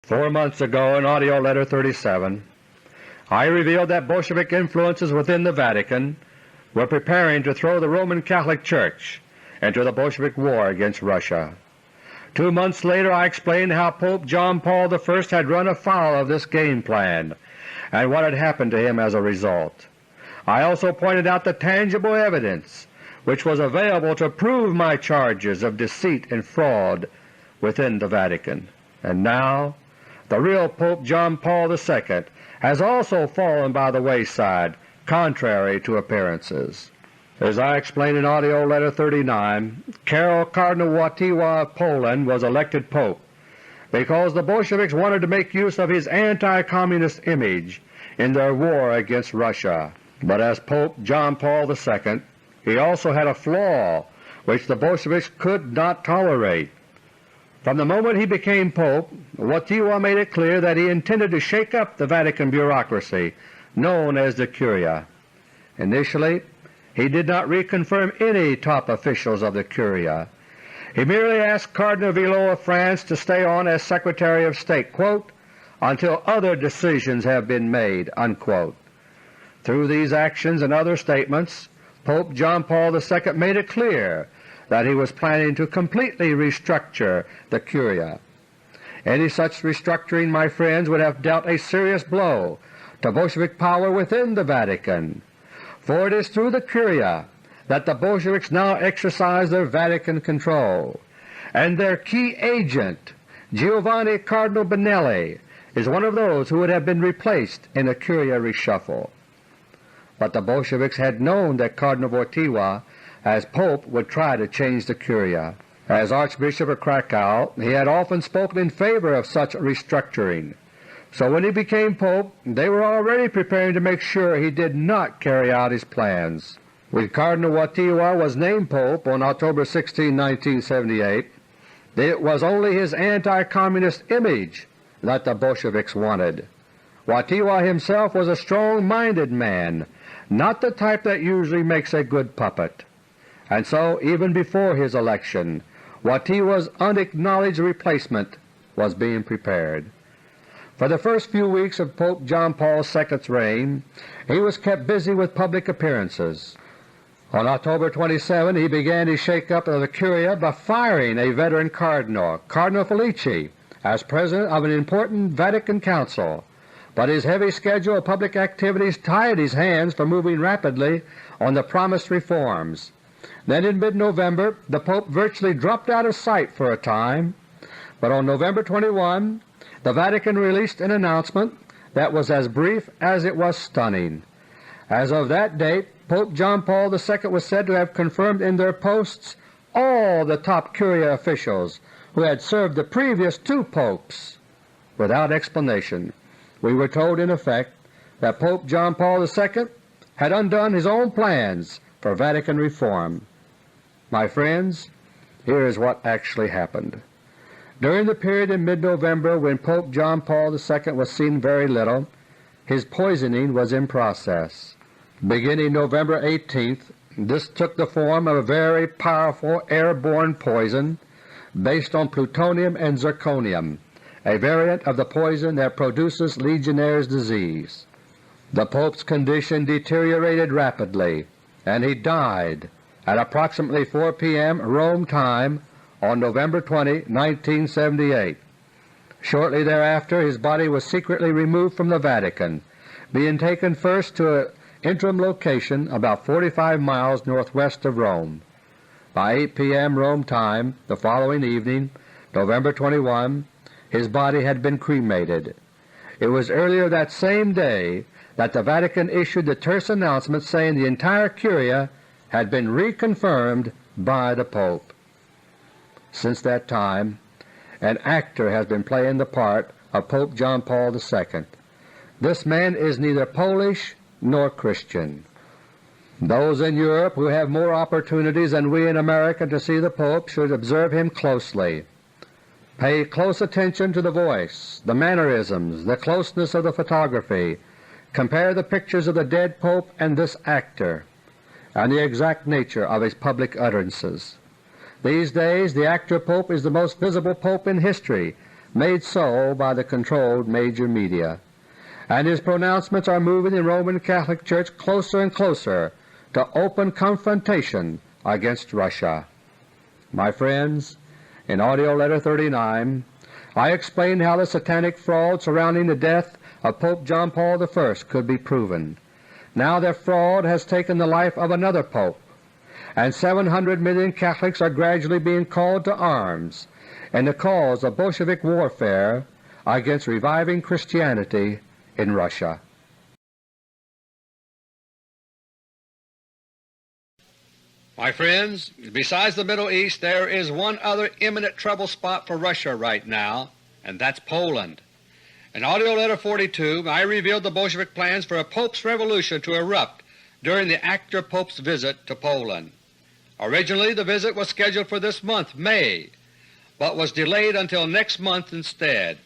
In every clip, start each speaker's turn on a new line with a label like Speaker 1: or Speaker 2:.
Speaker 1: 4 months ago, in AUDIO LETTER No. 37, I revealed that Bolshevik influences within the Vatican were preparing to throw the Roman Catholic Church into the Bolshevik war against Russia. 2 months later I explained how Pope John Paul I had run afoul of this game plan and what had happened to him as a result. I also pointed out the tangible evidence which was available to prove my charges of deceit and fraud within the Vatican. And now the real Pope John Paul II has also fallen by the wayside, contrary to appearances. As I explained in AUDIO LETTER No. 39, Karol Cardinal Wojtyła of Poland was elected Pope because the Bolsheviks wanted to make use of his anti-communist image in their war against Russia. But as Pope John Paul II, he also had a flaw which the Bolsheviks could not tolerate. From the moment he became Pope, Wojtyła made it clear that he intended to shake up the Vatican bureaucracy known as the Curia. Initially, he did not reconfirm any top officials of the Curia. He merely asked Cardinal Villot of France to stay on as Secretary of State, quote, "until other decisions have been made," unquote. Through these actions and other statements, Pope John Paul II made it clear that he was planning to completely restructure the Curia. Any such restructuring, my friends, would have dealt a serious blow to Bolshevik power within the Vatican, for it is through the Curia that the Bolsheviks now exercise their Vatican control, and their key agent, Giovanni Cardinal Benelli, is one of those who would have been replaced in a Curia reshuffle. But the Bolsheviks had known that Cardinal Wojtyła as Pope would try to change the Curia. As Archbishop of Krakow, he had often spoken in favor of such restructuring. So when he became Pope, they were already preparing to make sure he did not carry out his plans. When Cardinal Wojtyła was named Pope on October 16, 1978, it was only his anti-communist image that the Bolsheviks wanted. Wojtyła himself was a strong-minded man, not the type that usually makes a good puppet. And so, even before his election, Wojtyła's unacknowledged replacement was being prepared. For the first few weeks of Pope John Paul II's reign, he was kept busy with public appearances. On October 27 he began his shake-up of the Curia by firing a veteran cardinal, Cardinal Felici, as president of an important Vatican Council, but his heavy schedule of public activities tied his hands from moving rapidly on the promised reforms. Then in mid-November the Pope virtually dropped out of sight for a time, but on November 21 the Vatican released an announcement that was as brief as it was stunning. As of that date, Pope John Paul II was said to have confirmed in their posts all the top Curia officials who had served the previous two popes. Without explanation, we were told in effect that Pope John Paul II had undone his own plans for Vatican reform. My friends, here is what actually happened. During the period in mid-November when Pope John Paul II was seen very little, his poisoning was in process. Beginning November 18th, this took the form of a very powerful airborne poison based on plutonium and zirconium, a variant of the poison that produces Legionnaire's disease. The Pope's condition deteriorated rapidly, and he died at approximately 4 p.m. Rome time on November 20, 1978. Shortly thereafter his body was secretly removed from the Vatican, being taken first to an interim location about 45 miles northwest of Rome. By 8 p.m. Rome time the following evening, November 21, his body had been cremated. It was earlier that same day that the Vatican issued the terse announcement saying the entire Curia had been reconfirmed by the Pope. Since that time, an actor has been playing the part of Pope John Paul II. This man is neither Polish nor Christian. Those in Europe who have more opportunities than we in America to see the Pope should observe him closely. Pay close attention to the voice, the mannerisms, the closeness of the photography. Compare the pictures of the dead Pope and this actor, and the exact nature of his public utterances. These days the actor Pope is the most visible Pope in history, made so by the controlled major media, and his pronouncements are moving the Roman Catholic Church closer and closer to open confrontation against Russia. My friends, in AUDIO LETTER 39 I explained how the satanic fraud surrounding the death of Pope John Paul I could be proven. Now their fraud has taken the life of another Pope, and 700 million Catholics are gradually being called to arms in the cause of Bolshevik warfare against reviving Christianity in Russia. My friends, besides the Middle East there is one other imminent trouble spot for Russia right now, and that's Poland. In AUDIO LETTER 42 I revealed the Bolshevik plans for a Pope's revolution to erupt during the actor Pope's visit to Poland. Originally the visit was scheduled for this month, May, but was delayed until next month instead.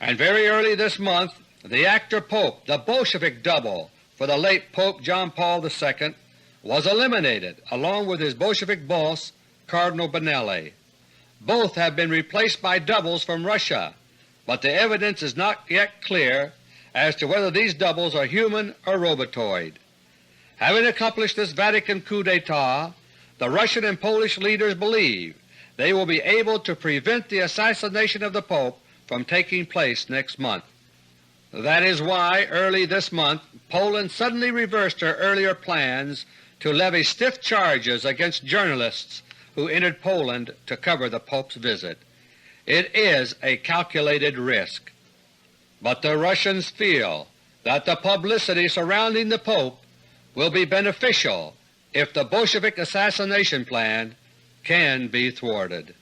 Speaker 1: And very early this month the actor Pope, the Bolshevik double for the late Pope John Paul II, was eliminated along with his Bolshevik boss Cardinal Benelli. Both have been replaced by doubles from Russia, but the evidence is not yet clear as to whether these doubles are human or robotoid. Having accomplished this Vatican coup d'etat, the Russian and Polish leaders believe they will be able to prevent the assassination of the Pope from taking place next month. That is why early this month Poland suddenly reversed her earlier plans to levy stiff charges against journalists who entered Poland to cover the Pope's visit. It is a calculated risk, but the Russians feel that the publicity surrounding the Pope will be beneficial if the Bolshevik assassination plan can be thwarted.